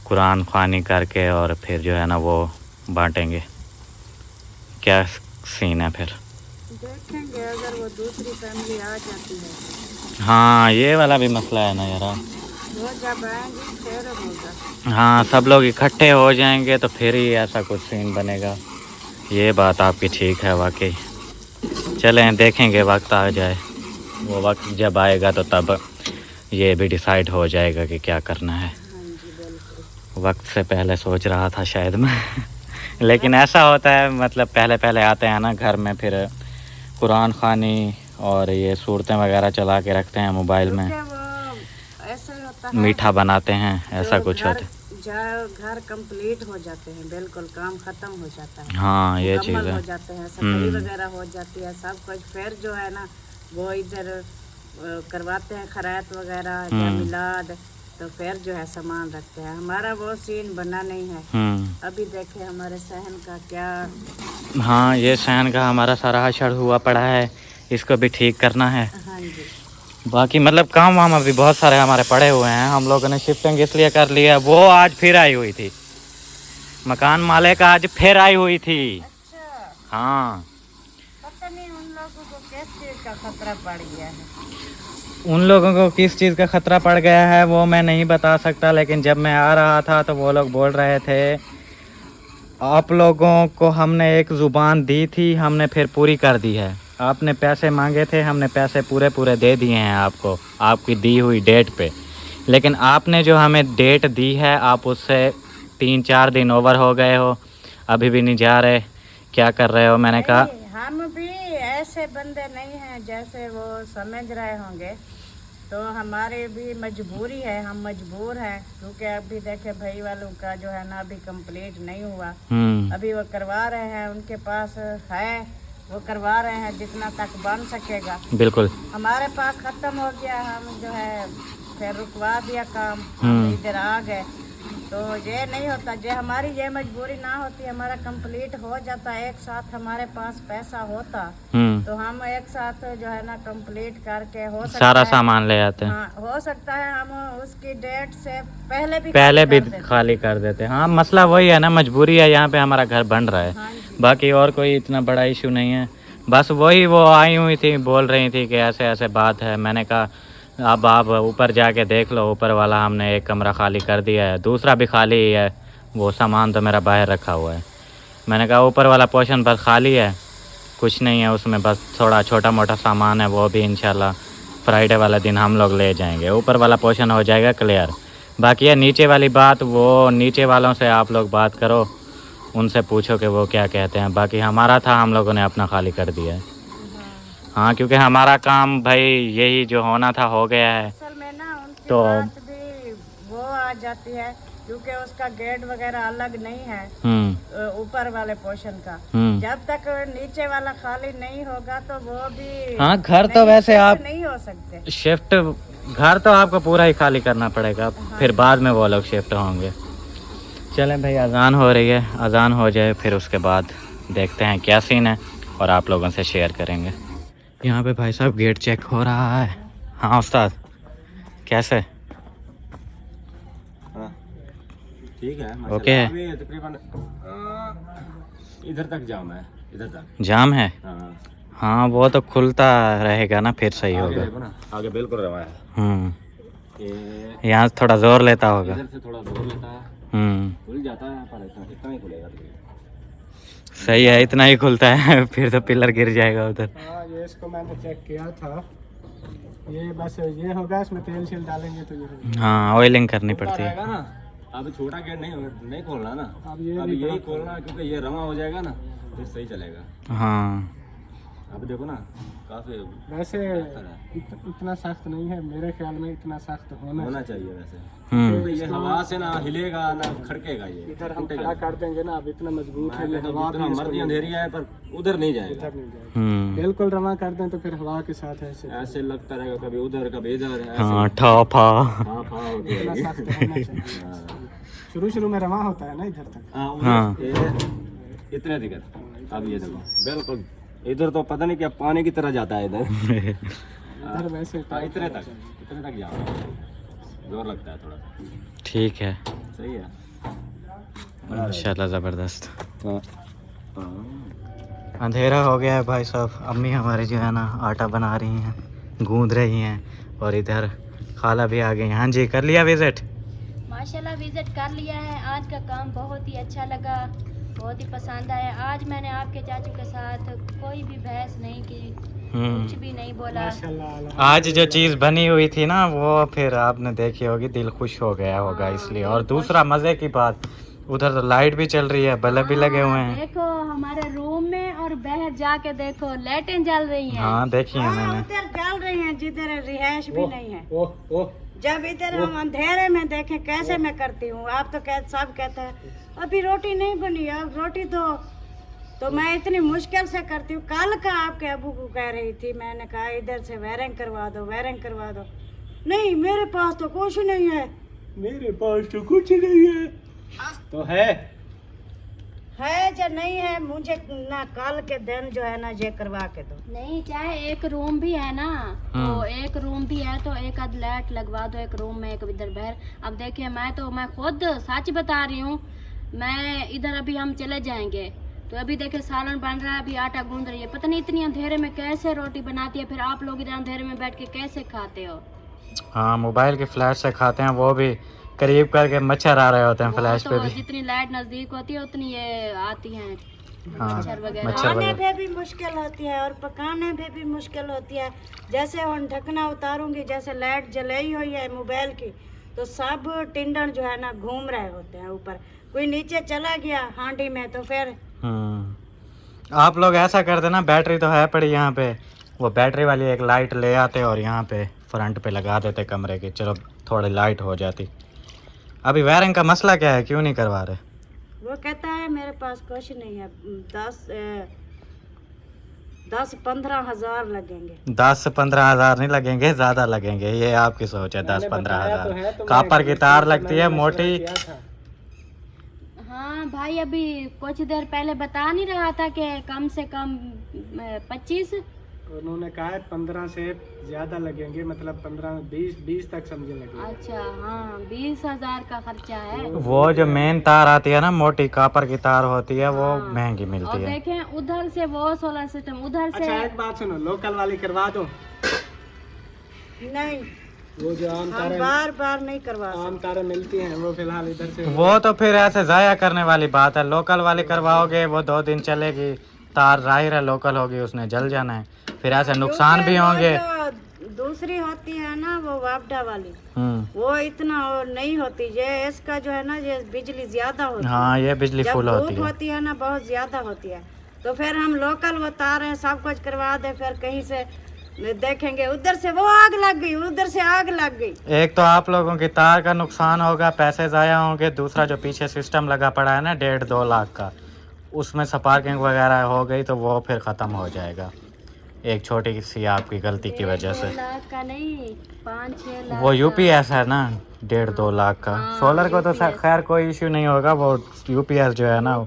S3: कुरान ख्वानी करके और फिर जो है ना वो बांटेंगे। क्या सीन है फिर?
S2: देखेंगे अगर वो दूसरी फैमिली आ जाती है।
S3: हाँ, ये वाला भी मसला है ना यार।
S2: वो जब आएंगे फिर होगा।
S3: हाँ, सब लोग इकट्ठे हो जाएंगे तो फिर ही ऐसा कुछ सीन बनेगा। ये बात आपकी ठीक है वाकई। चलें देखेंगे, वक्त आ जाए, वो वक्त जब आएगा तो तब ये भी डिसाइड हो जाएगा कि क्या करना है। वक्त से पहले सोच रहा था शायद मैं। लेकिन ऐसा होता है, मतलब पहले पहले आते हैं ना घर में, फिर कुरान ख़ानी और ये सूरतें वगैरह चला के रखते हैं मोबाइल में,
S2: ऐसा होता है,
S3: मीठा बनाते हैं, ऐसा कुछ होता है।
S2: घर कंप्लीट हो जाते हैं, बिल्कुल काम खत्म हो जाता है।
S3: हाँ, ये चीज़ है।
S2: हो जाते हैं, सफाई वगैरह हो जाती है, सब कुछ। फिर जो है ना वो इधर करवाते हैं खैरात वगैरह या मिलाद, तो फिर जो है सामान रखते हैं। हमारा वो सीन बना नहीं है अभी। देखे हमारे सहन का क्या।
S3: हाँ, ये सहन का हमारा सारा हशड़ हुआ पड़ा है, इसको भी ठीक करना है।
S2: हाँ जी।
S3: बाकी मतलब काम वाम अभी बहुत सारे हमारे पड़े हुए हैं। हम लोगों ने शिफ्टिंग इसलिए कर लिया, वो आज फिर आई हुई थी, मकान मालिक आज फिर आई हुई थी।
S2: अच्छा।
S3: हाँ,
S2: पता नहीं उन लोगों को किस चीज़ का खतरा पड़ गया है।
S3: उन लोगों को किस चीज़ का खतरा पड़ गया है वो मैं नहीं बता सकता, लेकिन जब मैं आ रहा था तो वो लोग बोल रहे थे आप लोगों को हमने एक ज़ुबान दी थी, हमने फिर पूरी कर दी है। आपने पैसे मांगे थे, हमने पैसे पूरे दे दिए हैं आपको, आपकी दी हुई डेट पे। लेकिन आपने जो हमें डेट दी है, आप उससे 3-4 दिन ओवर हो गए हो, अभी भी नहीं जा रहे, क्या कर रहे हो? मैंने कहा
S2: हम भी ऐसे बंदे नहीं हैं जैसे वो समझ रहे होंगे, तो हमारी भी मजबूरी है, हम मजबूर हैं। क्योंकि अभी देखे भाई वालों का जो है ना अभी कंप्लीट नहीं हुआ, अभी वो करवा रहे हैं, उनके पास है, वो करवा रहे हैं जितना तक बन सकेगा।
S3: बिल्कुल।
S2: हमारे पास खत्म हो गया, हम जो है फिर रुकवा दिया काम, हम इधर आ गए। तो ये नहीं होता, जो हमारी ये मजबूरी ना होती, हमारा कंप्लीट हो जाता, एक साथ हमारे पास पैसा होता तो हम एक साथ जो है ना कंप्लीट करके हो सकता
S3: सारा
S2: है,
S3: सामान ले आते हैं।
S2: हाँ, हो सकता है हम उसकी डेट से पहले भी
S3: खाली कर देते। हाँ, मसला वही है ना, मजबूरी है, यहाँ पे हमारा घर बन रहा है।
S2: हाँ,
S3: बाकी और कोई इतना बड़ा इशू नहीं है, बस वही वो आई हुई थी, बोल रही थी कि ऐसे ऐसे बात है। मैंने कहा अब आप ऊपर जाके देख लो, ऊपर वाला हमने एक कमरा खाली कर दिया है, दूसरा भी खाली ही है, वो सामान तो मेरा बाहर रखा हुआ है। मैंने कहा ऊपर वाला पोर्शन बस खाली है, कुछ नहीं है उसमें, बस थोड़ा छोटा मोटा सामान है, वो भी इंशाल्लाह फ्राइडे वाला दिन हम लोग ले जाएंगे। ऊपर वाला पोर्शन हो जाएगा क्लियर। बाकी है नीचे वाली बात, वो नीचे वालों से आप लोग बात करो, उनसे पूछो कि वो क्या कहते हैं। बाकी हमारा था, हम लोगों ने अपना खाली कर दिया है। हाँ, क्योंकि हमारा काम भाई यही जो होना था हो गया है।
S2: असल में ना उनकी
S3: तो
S2: बात भी वो आ जाती है, क्योंकि उसका गेट वगैरह अलग नहीं है ऊपर वाले पोर्शन का। जब तक नीचे वाला खाली नहीं होगा तो वो भी
S3: हाँ, घर तो वैसे आप
S2: नहीं हो सकते
S3: शिफ्ट, घर तो आपको पूरा ही खाली करना पड़ेगा। फिर बाद में वो लोग शिफ्ट होंगे। चलें भाई, अजान हो रही है, अजान हो जाए फिर उसके बाद देखते हैं क्या सीन है और आप लोगों से शेयर करेंगे। यहाँ पे भाई साहब गेट चेक हो रहा है। हाँ उस्ताद, कैसे?
S4: ठीक है,
S3: ओके।
S4: अभी तकरीबन इधर तक जाम है, इधर तक
S3: जाम है।
S4: हाँ,
S3: हाँ वो तो खुलता रहेगा ना, फिर सही
S4: आगे
S3: होगा।
S4: देखो ना, आगे बिल्कुल रवा है। ये
S3: यहाँ से थोड़ा जोर लेता होगा।
S4: इधर से थोड़ा दूर लेता है, खुल जाता है, पर इतना ही खुलेगा।
S3: सही है, इतना ही खुलता है फिर तो पिलर गिर जाएगा उधर।
S1: हाँ, ये इसको मैंने चेक किया था, ये बस ये होगा, इसमें तेल शेल डालेंगे तो ये होगा।
S3: हाँ, ऑयलिंग करनी पड़ती है।
S4: ना अब छोटा गेट नहीं खोलना ना,
S1: अब
S4: यही खोलना, क्योंकि ये रवा हो जाएगा ना फिर सही चलेगा।
S3: हाँ
S4: अब देखो ना, काफी
S1: वैसे इतना सख्त नहीं है मेरे ख्याल में, इतना सख्त
S4: होना चाहिए वैसे। क्योंकि ये हवा से ना हिलेगा ना खड़केगा, ये
S1: इधर हम खड़ा कर देंगे ना, अब इतना मजबूत है, ये हवा
S4: इतना मर्जी अंधेरी है पर उधर नहीं जाएगा।
S1: इधर नहीं जाएगा। बिल्कुल रवा कर दें तो फिर हवा के साथ
S4: ऐसे लगता रहेगा, कभी उधर कभी इधर।
S3: हाँ, ठा
S1: इतना सख्त होना चाहिए। शुरू में रवा होता है ना इधर तक।
S3: हाँ,
S4: इतने दिक्कत। अब ये देखो बिल्कुल इधर तो पता नहीं क्या पानी की तरह जाता है इधर।
S1: इधर वैसे
S4: इतने तक जाओ, जोर लगता है थोड़ा।
S3: ठीक है,
S4: सही है,
S3: माशाल्लाह ज़बरदस्त। अंधेरा हो गया है भाई साहब। अम्मी हमारी जो है ना आटा बना रही हैं, गूंद रही हैं, और इधर खाला भी आ गई। हाँ जी, कर लिया विजिट?
S5: माशाल्लाह विजिट कर लिया है। आज का काम बहुत ही अच्छा लगा, बहुत ही पसंद आया। आज मैंने आपके चाचू के साथ कोई भी बहस नहीं की, कुछ भी नहीं बोला।
S3: आज जो चीज़ बनी हुई थी ना, वो फिर आपने देखी होगी, दिल खुश हो गया होगा इसलिए। और दूसरा मज़े की बात, उधर तो लाइट भी चल रही है, बल्ब भी लगे हुए हैं।
S5: देखो हमारे रूम में और बाहर जाके देखो लाइटें जल रही हैं।
S3: हाँ देखी है मैंने।
S2: उधर जल रही हैं जिधर रिहायश भी नहीं है।
S1: ओह
S2: जब इधर हम अंधेरे में देखें कैसे मैं करती हूँ। आप तो सब कहते हैं अभी रोटी नहीं बनी, अब रोटी तो मैं इतनी मुश्किल से करती हूँ। कल का आपके अबू को कह रही थी, मैंने कहा इधर से वायरिंग करवा दो, वायरिंग करवा दो। नहीं, मेरे पास तो कुछ नहीं है।
S1: मेरे पास तो कुछ नहीं है। तो है
S2: या नहीं है, मुझे ना कल के दिन जो है ना ये करवा के दो।
S5: नहीं, चाहे एक रूम भी है ना, तो एक रूम भी है तो एक आध लाइट लगवा दो एक रूम में, एक इधर बाहर। अब देखिए मैं खुद सच बता रही हूँ, मैं इधर अभी हम चले जाएंगे तो अभी देखिए सालन बन रहा है, अभी आटा गूंद रही है। पता नहीं इतनी अंधेरे में कैसे रोटी बनाती है, फिर आप लोग इधर अंधेरे में बैठ के कैसे खाते हो?
S3: हाँ, मोबाइल के फ्लैश से खाते हैं, वो भी करीब करके मच्छर आ रहे होते हैं फ्लैश पे भी।
S5: जितनी लाइट नजदीक होती है उतनी ये आती हैं मच्छर वगैरह।
S2: खाने पे भी मुश्किल होती है और पकाने पे भी मुश्किल होती है। जैसे हम ढकना उतारूंगी, जैसे लाइट जलाई हुई है मोबाइल की, तो सब टिंडन जो है ना घूम रहे होते हैं ऊपर। कोई नीचे चला गया हांडी में तो फिर।
S3: आप लोग ऐसा करते ना, बैटरी तो है पड़ी यहाँ पे, वो बैटरी वाली एक लाइट ले आते और यहाँ पे फ्रंट पे लगा देते कमरे की, चलो थोड़ी लाइट हो जाती। अभी वायरिंग का मसला क्या है, क्यों नहीं करवा रहे?
S2: वो कहता है मेरे पास कुछ नहीं है, 10-15 हजार लगेंगे।
S3: 10-15 हजार नहीं लगेंगे, ज्यादा लगेंगे, ये आपकी सोच है। 10-15 हजार कापर की तार लगती है मोटी।
S5: हाँ भाई, अभी कुछ देर पहले बता नहीं रहा था कि कम से कम 25।
S1: उन्होंने कहा है 15 से ज्यादा लगेंगे, मतलब 15-20 तक समझे लगे।
S5: अच्छा हाँ, 20,000 का खर्चा है।
S3: वो जो मेन तार आती है ना, मोटी कापर की तार होती है, वो महंगी मिलती
S5: और
S3: है।
S5: देखें उधर से वो सोलर सिस्टम, उधर से।
S1: अच्छा एक बात सुनो, लोकल वाली करवा दो।
S2: नहीं,
S1: वो जो आम
S2: हम बार बार नहीं करवा सकते।
S1: आम तारे मिलती हैं वो फिलहाल इधर से
S3: वो तो फिर ऐसे जाया करने वाली बात है। लोकल वाली करवाओगे वो 2 दिन चलेगी, तार जाहिर है लोकल होगी, उसने जल जाना है, फिर ऐसे नुकसान भी होंगे।
S2: दूसरी होती है ना वो वापडा वाली, वो इतना और नहीं होती। ये इसका जो है ना ये बिजली ज्यादा होती है।
S3: हाँ, ये बिजली
S2: जब
S3: फुल
S2: धूप होती है ना बहुत ज्यादा होती है, तो फिर हम लोकल वो तार है सब कुछ करवा दे, फिर कहीं से देखेंगे उधर से वो आग लग गई, उधर से आग लग गई।
S3: एक तो आप लोगों की तार का नुकसान होगा, पैसे जाया होंगे, दूसरा जो पीछे सिस्टम लगा पड़ा है ना 1.5-2 लाख का, उसमें स्पार्किंग वगैरह हो गई तो वो फिर ख़त्म हो जाएगा, एक छोटी सी आपकी गलती की वजह से।
S5: 2 लाख का नहीं, 5-6 लाख
S3: वो यूपीएस है ना 1.5-2 लाख का। सोलर को तो खैर कोई इश्यू नहीं होगा, वो यूपीएस जो है ना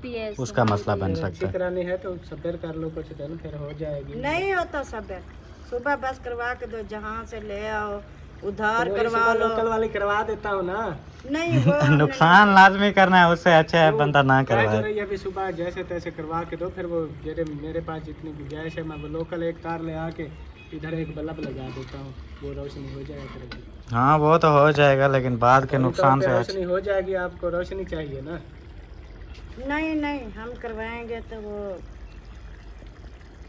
S3: उसका मसला बन सकता है।
S1: करानी है तो सब्र कर लो कुछ दिन, फिर हो जाएगी।
S2: नहीं होता सब्र, सुबह बस करवा के दो, जहाँ से ले आओ उधार करवा लो।
S1: लोकल वाली करवा देता हूँ ना।
S2: नहीं वो
S3: नुकसान लाजमी करना है, उससे अच्छा है बंदा ना करवाए।
S1: अभी सुबह जैसे तैसे करवा के दो, फिर वो मेरे पास जितनी गुंजाइश है मैं वो लोकल एक तार ले आके इधर एक बल्ब लगा देता हूँ, वो रोशनी हो जाएगा।
S3: हाँ वो तो हो जाएगा, लेकिन बाद के नुकसान से
S1: रोशनी हो जाएगी, आपको रोशनी चाहिए ना।
S2: नहीं नहीं हम करवाएंगे तो वो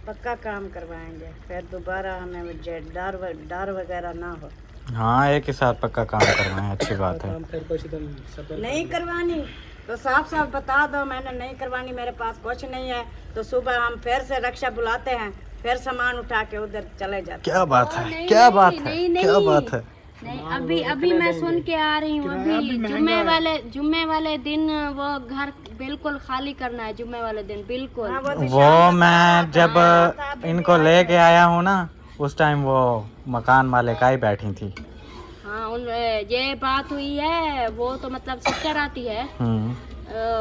S2: पक्का काम करवाएंगे, फिर दोबारा हमें डर वगैरह ना हो।
S3: हाँ, एक ही साथ पक्का काम करवाएं, अच्छी बात है।
S1: फिर कुछ दिन सब्र
S2: नहीं करवानी तो साफ साफ बता दो मैंने नहीं करवानी, मेरे पास कुछ नहीं है, तो सुबह हम फिर से रक्षा बुलाते हैं, फिर सामान उठा के उधर चले जाते।
S3: क्या बात है, क्या बात है, क्या बात है।
S5: नहीं, अभी मैं सुन के आ रही हूँ। अभी जुम्मे वाले दिन वो घर बिल्कुल खाली करना है, जुम्मे वाले दिन बिल्कुल।
S3: वो मैं जब इनको लेके आया हूँ ना उस टाइम वो मकान मालिक आई बैठी थी।
S5: हाँ, ये बात हुई है, वो तो मतलब सिस्टर आती है,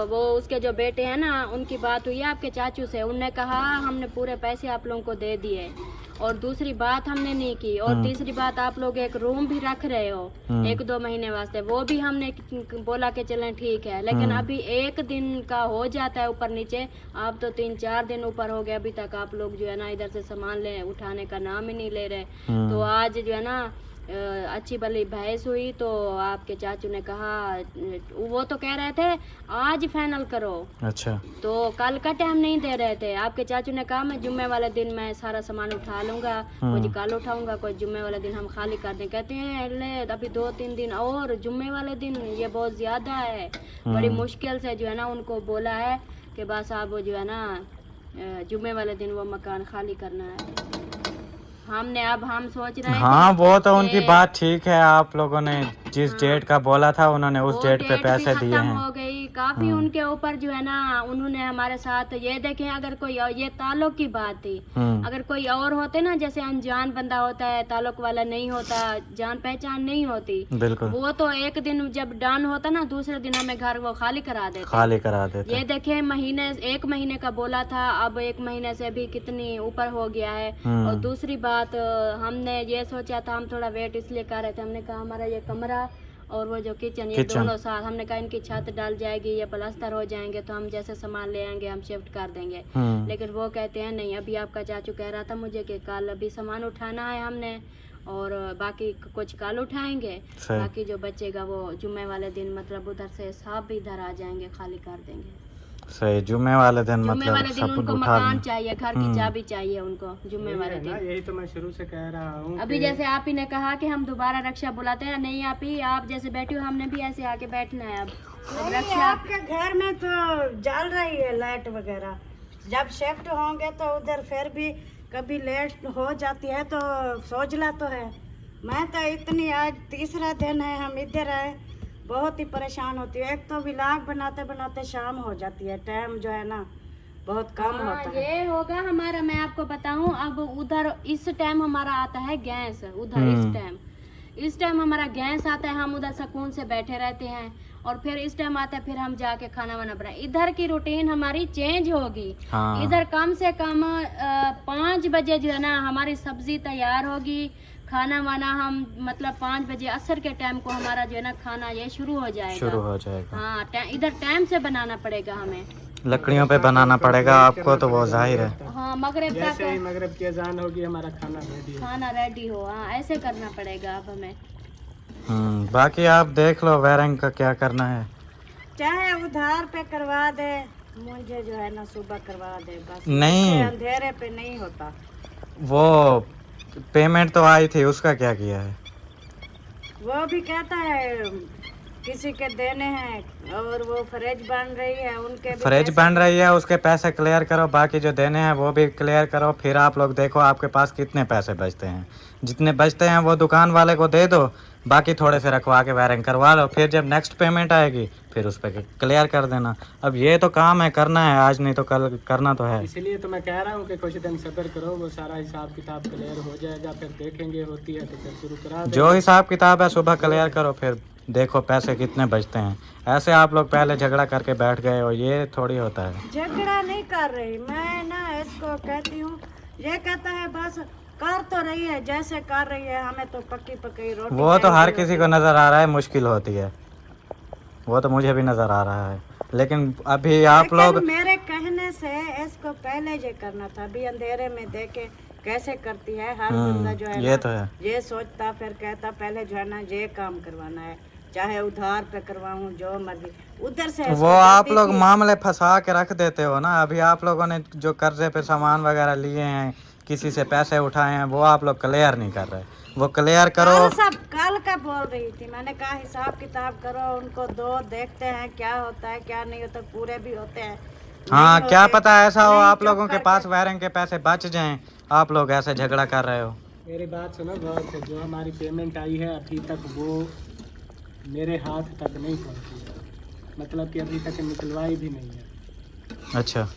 S5: वो उसके जो बेटे हैं ना उनकी बात हुई है आपके चाचू से। उनने कहा हमने पूरे पैसे आप लोगों को दे दिए, और दूसरी बात हमने नहीं की, और तीसरी बात आप लोग एक रूम भी रख रहे हो 1-2 महीने वास्ते, वो भी हमने बोला कि चलें ठीक है, लेकिन अभी 1 दिन का हो जाता है ऊपर नीचे, आप तो 3-4 दिन ऊपर हो गए, अभी तक आप लोग जो है ना इधर से सामान ले उठाने का नाम ही नहीं ले रहे। तो आज जो है ना अच्छी भली बहस हुई, तो आपके चाचू ने कहा, वो तो कह रहे थे आज फाइनल करो, अच्छा, तो कल का टाइम नहीं दे रहे थे। आपके चाचू ने कहा मैं जुम्मे वाले दिन मैं सारा सामान उठा लूंगा, कोई कल उठाऊंगा, कोई जुम्मे वाले दिन हम खाली कर दें। कहते हैं ले अभी 2-3 दिन और, जुम्मे वाले दिन ये बहुत ज्यादा है। बड़ी मुश्किल से जो है ना उनको बोला है कि बस आप जो है ना जुम्मे वाले दिन वो मकान खाली करना है। हम सोच रहे हैं।
S3: हाँ, वो तो उनकी बात ठीक है, आप लोगों ने जिस डेट का बोला था उन्होंने उस डेट पे पैसे दिए हैं।
S5: हो गई काफी उनके ऊपर जो है ना, उन्होंने हमारे साथ ये देखें, अगर कोई ये ताल्लुक की बात थी, अगर कोई और होते ना, जैसे अनजान बंदा होता है, ताल्लुक वाला नहीं होता, जान पहचान नहीं होती, बिल्कुल, वो तो एक दिन जब डन होता ना, दूसरे दिन हमें घर वो खाली करा देते। ये देखे 1 महीने का बोला था, अब 1 महीने से भी कितनी ऊपर हो गया है। और दूसरी बात हमने ये सोचा था, हम थोड़ा वेट इसलिए कर रहे थे, हमने कहा हमारा ये कमरा और वो जो किचन ये दोनों साथ, हमने कहा इनकी छत डाल जाएगी, ये प्लास्टर हो जाएंगे, तो हम जैसे सामान ले आएंगे हम शिफ्ट कर देंगे। लेकिन वो कहते हैं नहीं, अभी आपका चाचू कह रहा था मुझे कि कल अभी सामान उठाना है हमने, और बाकी कुछ कल उठाएंगे, बाकी जो बचेगा वो जुम्मे वाले दिन, मतलब उधर से साहब भी इधर आ जाएंगे, खाली कर देंगे।
S3: सही, जुम्मे वाले दिन मतलब
S5: दिन उनको मकान चाहिए, घर की चाबी चाहिए उनको जुम्मे वाले दिन।
S1: यही तो मैं शुरू से कह रहा हूँ।
S5: अभी जैसे आप ही ने कहा कि हम दोबारा रक्षा बुलाते हैं, नहीं आप ही, आप जैसे बैठी हो, हमने भी ऐसे आके बैठना है। अब
S2: रक्षा आपके घर में तो जल रही है लाइट वगैरह, जब शिफ्ट होंगे तो उधर फिर भी कभी लेट हो जाती है, तो सोचला तो है। मैं तो इतनी, आज 3रा दिन है हम इधर आए, बहुत ही परेशान होती है। एक तो व्लॉग बनाते बनाते शाम हो जाती है, टाइम जो है ना बहुत कम होता है।
S5: ये होगा हमारा, मैं आपको बताऊं, अब उधर इस टाइम हमारा आता है गैस, उधर इस टाइम हमारा गैस आता है, हम उधर सुकून से बैठे रहते हैं, और फिर इस टाइम आता है फिर हम जाके खाना वाना बनाए। इधर की रूटीन हमारी चेंज होगी। इधर कम से कम 5 बजे जो है ना हमारी सब्जी तैयार होगी, खाना वाना हम मतलब 5 बजे असर के टाइम को हमारा जो है ना खाना ये शुरू हो जाएगा। हाँ, इधर टाइम से बनाना पड़ेगा, हमें
S3: लकड़ियों पे बनाना पड़ेगा आपको, तो वो जाहिर है।
S5: हाँ, मगरिब तक
S1: मगरिब की अजान होगी हमारा खाना रेडी हो।
S5: हाँ, ऐसे करना पड़ेगा अब हमें।
S3: बाकी आप देख लो वायरिंग का क्या करना है।
S2: चाहे उधार पे करवा दे, मुझे जो है ना सुबह करवा दे बस।
S3: नहीं।
S2: इससे अंधेरे पे नहीं होता।
S3: वो पेमेंट तो आई थी, उसका क्या किया है?
S2: वो भी कहता है किसी के देने हैं और वो फ्रिज बन रही है, उनके भी
S3: फ्रिज
S2: पैसे-
S3: बन रही है, उसके पैसे क्लियर करो, बाकी जो देने हैं वो भी क्लियर करो। फिर आप लोग देखो आपके पास कितने पैसे बचते हैं। जितने बचते हैं वो दुकान वाले को दे दो, बाकी थोड़े से रखवा के वायरिंग करवा लो। फिर जब नेक्स्ट पेमेंट आएगी फिर उस पर क्लियर कर देना। अब ये तो काम है, करना है आज नहीं तो कल करना तो है।
S6: इसीलिए तो मैं कह रहा हूँ कि कुछ दिन सब्र करो, वो सारा हिसाब किताब क्लियर हो जाएगा, फिर देखेंगे होती है तो फिर शुरू करा
S3: जो हिसाब किताब है सुबह क्लियर करो, फिर देखो पैसे कितने बचते हैं। ऐसे आप लोग पहले झगड़ा करके बैठ गए हो, ये थोड़ी होता है।
S2: झगड़ा नहीं कर रही मैं ना, इसको कहती हूँ, ये कहता है बस कर तो रही है जैसे कर रही है, हमें तो पक्की पक्की रोटी
S3: वो तो हर
S2: चाहिए
S3: किसी को नज़र आ रहा है मुश्किल होती है, वो तो मुझे भी नज़र आ रहा है। लेकिन अभी आप
S2: लेकिन
S3: लोग
S2: मेरे कहने से इसको पहले ये करना था। अभी अंधेरे में देखे कैसे करती है हर बंदा जो है
S3: ये
S2: ना,
S3: तो है।
S2: ये सोचता फिर कहता पहले जो है ना ये काम करवाना है, चाहे उधार पे करवाऊं जो मर्जी। उधर से
S3: वो आप लोग मामले फंसा के रख देते हो ना। अभी आप लोगों ने जो कर्जे पे सामान वगैरह लिए हैं, किसी से पैसे उठाए हैं, वो आप लोग क्लियर नहीं कर रहे। वो क्लियर करो।
S2: सब कल का बोल रही थी, मैंने कहा हिसाब किताब करो, उनको दो, देखते हैं क्या होता है क्या नहीं होता, पूरे भी होते हैं।
S3: हाँ,
S2: नहीं
S3: क्या
S2: होते,
S3: पता ऐसा हो
S2: नहीं
S3: आप
S2: चुप
S3: लोगों के
S2: करके-
S3: पास वायरिंग के पैसे बच जाएं, आप लोग ऐसे झगड़ा कर रहे हो।
S6: मेरी बात सुनो गौर से, जो हमारी पेमेंट आई है अभी तक वो मेरे हाथ तक नहीं पहुंची है, मतलब कि अभी तक निकलवाई भी नहीं है।
S3: अच्छा,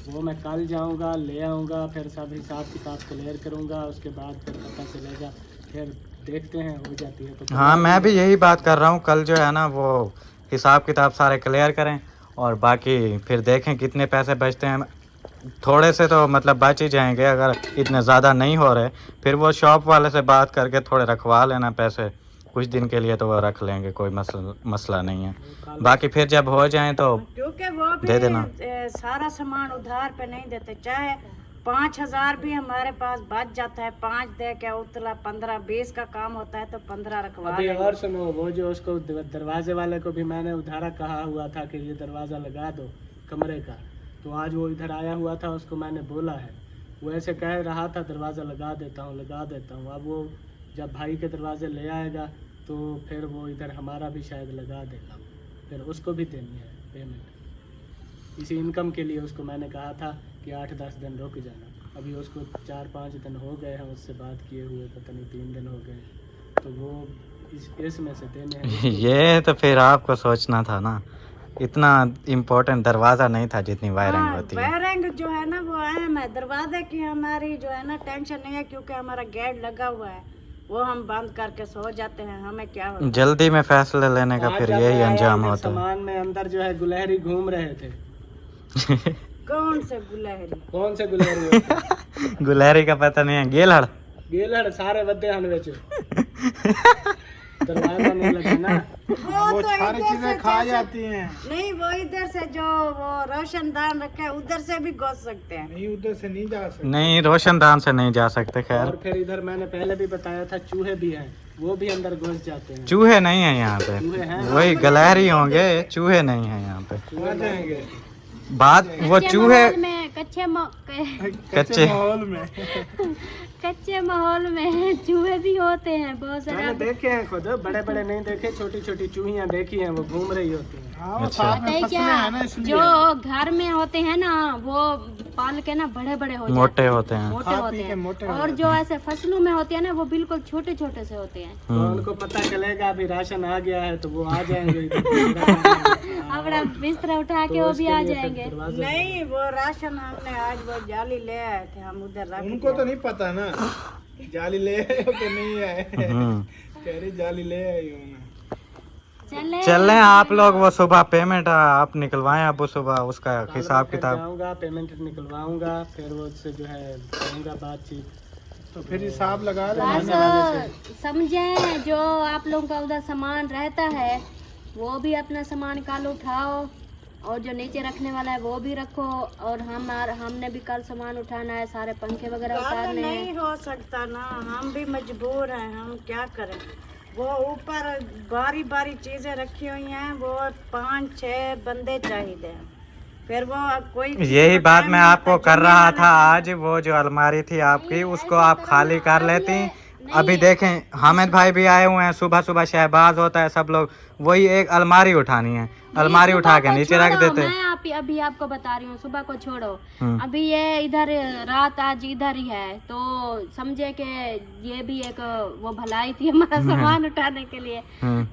S6: वो मैं कल जाऊंगा ले आऊंगा, फिर सब हिसाब किताब क्लियर करूंगा, उसके बाद फिर पता चलेगा, फिर देखते हैं हो जाती है तो।
S3: हाँ मैं भी यही बात कर रहा हूँ। कल जो है ना वो हिसाब किताब सारे क्लियर करें और बाकी फिर देखें कितने पैसे बचते हैं। थोड़े से तो मतलब बच ही जाएंगे, अगर इतने ज़्यादा नहीं हो रहे फिर वो शॉप वाले से बात करके थोड़े रखवा लेना पैसे, कुछ दिन के लिए तो वो रख लेंगे, कोई मसला नहीं है। बाकी फिर जब हो जाए तो
S2: क्योंकि वो भी
S3: दे देना।
S2: सारा सामान उधार पे नहीं देते, चाहे 5,000 भी हमारे पास बच जाता है, 5 दे के उतला 15-20 का काम होता है तो 15 रखवा
S6: अभी
S2: लेंगे।
S6: और सुनो, वो जो उसको दरवाजे वाले को भी मैंने उधारा कहा हुआ था कि ये दरवाज़ा लगा दो कमरे का, तो आज वो इधर आया हुआ था, उसको मैंने बोला है, वो ऐसे कह रहा था दरवाज़ा लगा देता हूँ लगा देता हूँ। अब वो जब भाई के दरवाजे ले आएगा तो फिर वो इधर हमारा भी शायद लगा देगा, फिर उसको भी देनी है पेमेंट। इसी इनकम के लिए उसको मैंने कहा था कि 8-10 दिन रुक जाना। अभी उसको 4-5 दिन हो गए हैं उससे बात किए हुए, पता नहीं 3 दिन हो गए, तो वो इसमें से देने हैं।
S3: ये तो फिर आपको सोचना था ना, इतना इम्पोर्टेंट दरवाज़ा नहीं था जितनी वायरिंग होती है।
S2: वायरिंग जो है ना वो अहम है, दरवाजे की हमारी जो है ना टेंशन नहीं है, क्योंकि हमारा गेट लगा हुआ है, वो हम बंद करके सो जाते हैं, हमें क्या होता है।
S3: जल्दी में फैसले लेने का
S6: आज
S3: फिर
S6: जब
S3: यही
S6: मैं आया
S3: अंजाम
S6: इधर
S3: होता है।
S6: सामान में अंदर जो है गुलहरी घूम रहे थे।
S2: कौन से गुलहरी?
S6: कौन से गुलहरी होते हैं?
S3: गुलहरी का पता नहीं है, गेलड़।
S6: गेलड़ सारे बद्दे हन बेचो दरवाजा नहीं लगा ना।
S1: वो
S2: तो
S1: सारी
S2: इधर
S1: चीजें
S2: से
S1: खा
S2: जैसे-
S1: जाती हैं।
S2: नहीं, वो इधर से जो वो रोशनदान रखे है उधर से भी घुस सकते हैं।
S1: नहीं, उधर से नहीं जा सकते।
S3: नहीं, रोशनदान से नहीं जा सकते। खैर
S6: और फिर इधर मैंने पहले भी बताया था चूहे भी हैं, वो भी अंदर घुस जाते हैं।
S3: चूहे नहीं है यहाँ पे,
S6: चूहे हैं।
S3: वही गलहरी होंगे, चूहे नहीं है यहाँ पे।
S1: आ जाएंगे
S3: बात वो चूहे
S5: माहौल में
S3: कच्चे
S1: माहौल में।
S5: कच्चे माहौल में चूहे भी होते हैं बहुत
S6: मैंने
S5: सारे।
S6: देखे हैं खुद, बड़े बड़े नहीं देखे, छोटी छोटी चूहियां देखी हैं, वो घूम रही होती हैं।
S1: हाँ, वो
S3: अच्छा।
S1: साथ में
S5: पता है
S1: फसलें
S5: क्या,
S1: हैं ना, इसलिए
S5: जो घर में होते हैं ना वो पाल के ना बड़े बड़े हो जाते
S3: मोटे
S5: हैं,
S3: होते हैं।
S5: मोटे
S1: खा
S5: होते
S1: पी के
S5: हैं।
S1: मोटे हो
S5: और
S1: जाते
S5: जो ऐसे फसलों में होते हैं ना वो बिल्कुल छोटे छोटे से होते हैं।
S6: तो उनको पता चलेगा अभी राशन आ गया है तो वो आ जाएंगे
S5: अपना बिस्तर उठा के वो भी आ जाएंगे।
S2: नहीं, वो राशन हमने आज वो जाली ले आए थे, हम उधर रख
S1: उनको तो नहीं पता ना जाली ले आए हो कि नहीं आए। कह रही जाली ले आई हो ना।
S3: चल आप लोग वो सुबह पेमेंट आप निकलवाएं, अब वो सुबह उसका हिसाब किताब।
S6: जाऊंगा, पेमेंट निकलवाऊंगा, फिर वो उससे जो है करूंगा बातचीत।
S1: तो फिर हिसाब लगा
S5: बस
S1: लेना।
S5: समझे, जो आप लोगों का उधर सामान रहता है वो भी अपना सामान कल उठाओ, और जो नीचे रखने वाला है वो भी रखो, और हमने भी कल सामान उठाना है, सारे पंखे वगैरह उतारने हैं।
S2: नहीं हो सकता ना, हम भी मजबूर हैं, हम क्या करें। वो ऊपर बारी बारी चीजें रखी हुई हैं, वो 5-6 बंदे चाहिए, फिर वो कोई
S3: यही बात मैं आपको कर रहा था आज। वो जो अलमारी थी आपकी उसको आप खाली कर लेती। अभी देखें हामिद भाई भी आए हुए हैं, सुबह सुबह शहबाज होता है, सब लोग, वही एक अलमारी उठानी है, अलमारी उठा के नीचे रख देते।
S5: मैं अभी आपको बता रही हूँ, सुबह को छोड़ो, अभी ये इधर रात आज इधर ही है, तो समझे कि ये भी एक वो भलाई थी हमारा सामान उठाने के लिए।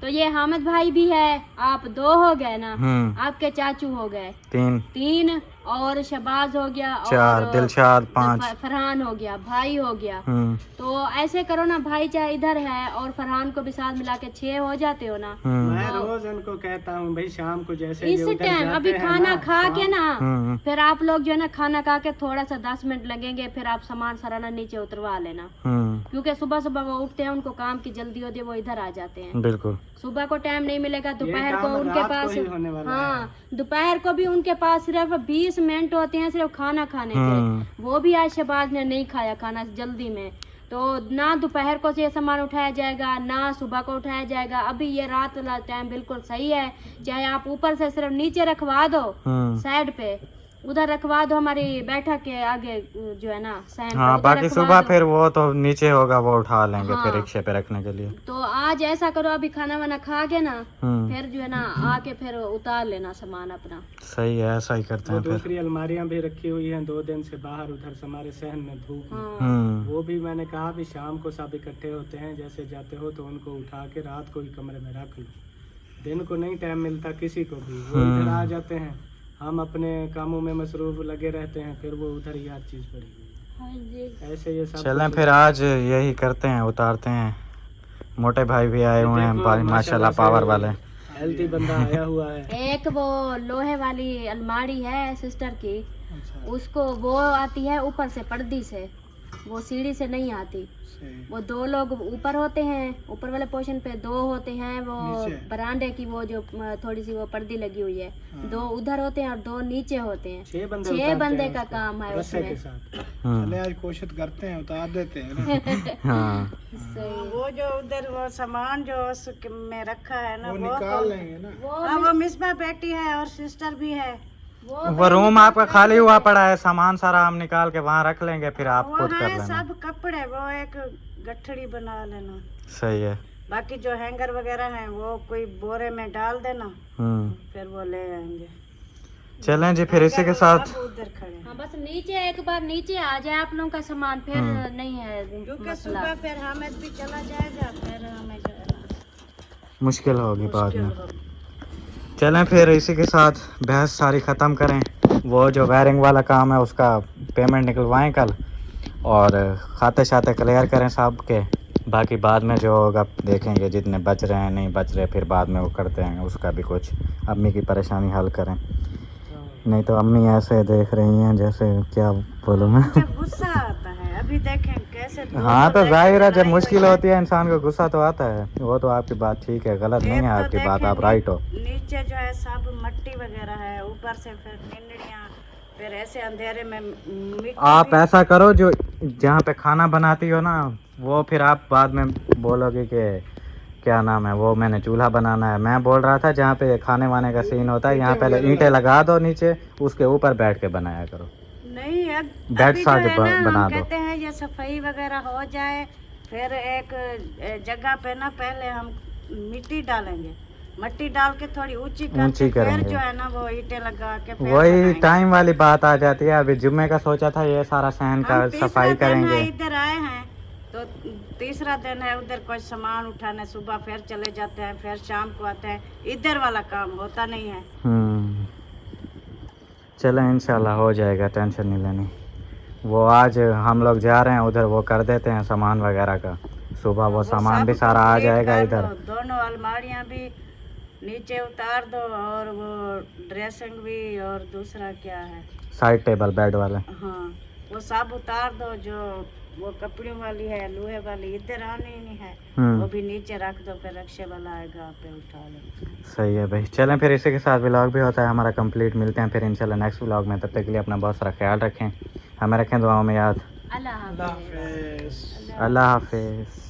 S5: तो ये हामिद भाई भी है, आप 2 हो गए ना, आपके चाचू हो गए 3 और शहबाज हो गया,
S3: 4 दिलशाद 5
S5: फरहान हो गया, भाई हो गया। तो ऐसे करो ना, भाई चाहे इधर है और फरहान को भी साथ मिला के 6 हो जाते हो ना।
S6: मैं रोज उनको कहता हूँ भाई शाम को जैसे
S5: इस टाइम अभी खाना खा के ना, फिर आप लोग जो है ना खाना खा के थोड़ा सा 10 मिनट लगेंगे, फिर आप सामान सारा नीचे उतरवा लेना, क्योंकि सुबह सुबह वो उठते हैं, उनको काम की जल्दी होती है, वो इधर आ जाते हैं।
S3: बिल्कुल
S5: सुबह को टाइम नहीं मिलेगा, दोपहर को उनके पास, हाँ दोपहर को भी उनके पास सिर्फ 20 मिनट होते हैं सिर्फ खाना खाने के। वो भी आज शहबाज ने नहीं खाया खाना जल्दी में, तो ना दोपहर को ये सामान उठाया जाएगा ना सुबह को उठाया जाएगा। अभी ये रात वाला टाइम बिल्कुल सही है, चाहे आप ऊपर से सिर्फ नीचे रखवा दो साइड पे, उधर रखवा दो हमारी बैठक के आगे जो है ना सहन।
S3: हाँ, बाकी सुबह फिर वो तो नीचे होगा, वो उठा लेंगे फिर रिक्शे पे रखने के लिए।
S5: तो आज ऐसा करो, अभी खाना वाना खा के ना फिर जो है ना आके फिर उतार लेना सामान अपना।
S3: सही है, ऐसा ही करते हैं।
S6: दूसरी अलमारियां भी रखी हुई हैं 2 दिन से बाहर, उधर हमारे सहन में धूप में। वो भी मैंने कहा भी शाम को सब इकट्ठे होते हैं, जैसे जाते हो तो उनको उठा के रात को ही कमरे में रख लो, दिन को नहीं टाइम मिलता किसी को भी, वो इधर आ जाते हैं, हम अपने कामों में मसरूफ लगे रहते हैं, फिर वो उधर ही हर चीज पड़ी हुई। ऐसे ये सब
S3: चलें फिर आज यही करते हैं, उतारते हैं। मोटे भाई भी आए हुए हैं माशाल्लाह, पावर वाले,
S6: हेल्थी बंदा आया हुआ है।
S5: एक वो लोहे वाली अलमारी है सिस्टर की, उसको वो आती है ऊपर से पर्दी से, वो सीढ़ी से नहीं आती। वो 2 लोग ऊपर होते हैं, ऊपर वाले पोर्शन पे 2 होते हैं, वो बरांडे की वो जो थोड़ी सी वो पर्दी लगी हुई है, 2 उधर होते हैं और 2 नीचे होते हैं। 6 बंदे का काम है उसमें।
S1: चले आज कोशिश करते हैं, उतार देते हैं
S2: वो जो उधर वो सामान जो उसमें रखा है ना,
S1: वो निकाल लेंगे ना।
S2: वो मिसबा बेटी है और सिस्टर भी है।
S3: वो रूम आपका खाली हुआ पड़ा है, सामान सारा हम निकाल के वहाँ रख लेंगे, फिर आप खुद कर लेना।
S2: सब कपड़े वो एक गठड़ी बना लेना।
S3: सही है।
S2: बाकी जो हैंगर वगैरह हैं वो कोई बोरे में डाल देना, फिर वो ले आएंगे।
S3: चलें जी, फिर इसी के साथ
S2: उधर खड़े।
S5: हाँ बस नीचे एक बार नीचे आ जाए आप लोगों का सामान, फिर नहीं है
S2: क्योंकि सुबह फिर हामिद भी चला जाएगा, फिर हमें जो है ना
S3: मुश्किल होगी बाद में। चलें फिर इसी के साथ बहस सारी ख़त्म करें। वो जो वायरिंग वाला काम है उसका पेमेंट निकलवाएं कल, और खाते शाते क्लियर करें सब के, बाकी बाद में जो होगा देखेंगे, जितने बच रहे हैं नहीं बच रहे फिर बाद में वो करते हैं, उसका भी कुछ अम्मी की परेशानी हल करें। नहीं तो अम्मी ऐसे देख रही हैं जैसे क्या बोलूँ मैं।
S2: गुस्सा आता है, अभी देखें कैसे।
S3: हाँ तो जाहिर है जब मुश्किल होती है इंसान को गुस्सा तो आता है, वो तो आपकी बात ठीक है, गलत नहीं है आपकी बात, आप राइट हो।
S2: नीचे जो है सब मट्टी वगैरह है, ऊपर से फिर टिंडड़ियाँ, फिर ऐसे अंधेरे में मिट्टी।
S3: आप ऐसा करो, जो जहाँ पे खाना बनाती हो ना, वो फिर आप बाद में बोलोगे कि क्या नाम है वो, मैंने चूल्हा बनाना है। मैं बोल रहा था जहाँ पे खाने वाने का सीन होता है, यहाँ पहले ईंटें लगा दो नीचे, उसके ऊपर बैठ के बनाया करो।
S2: नहीं
S3: बैठ सा बना दो।
S2: कहते हैं ये सफाई वगैरह हो जाए, फिर एक जगह पे ना पहले हम मिट्टी डालेंगे, मट्टी डाल के थोड़ी ऊंची करके फिर जो है ना वो ईंटें लगा के फिर
S3: वही टाइम वाली बात आ जाती है। अभी जुम्मे का सोचा था ये सारा सहन का सफाई करेंगे।
S2: इधर आए हैं तो तीसरा दिन है, उधर कोई सामान उठाने, सुबह फिर चले जाते हैं, फिर शाम को आते हैं, इधर वाला काम होता नहीं है।
S3: चलो इंशाल्लाह हो जाएगा, टेंशन नहीं लेनी। वो आज हम लोग जा रहे हैं उधर, वो कर देते हैं सामान वगैरह का, सुबह वो सामान भी सारा आ जाएगा इधर।
S2: दोनों अलमारियां भी नीचे उतार दो, और वो ड्रेसिंग भी, और दूसरा क्या है
S3: साइड टेबल बेड वाले,
S2: हाँ वो सब उतार दो। जो वो कपड़ों वाली है, लोहे वाली इधर आनी नहीं है, वो भी नीचे रख दो, फिर रक्शे वाला आएगा पे उठा लो। सही
S3: है भाई। चलें फिर इसी के साथ व्लॉग भी होता है हमारा कंप्लीट। मिलते हैं फिर इंशाल्लाह नेक्स्ट व्लॉग में, तब तक के लिए अपना बहुत सारा ख्याल रखें, हमें रखें दुआओं में याद।
S5: अल्लाह हाफिज़।
S3: अल्लाह हाफिज़।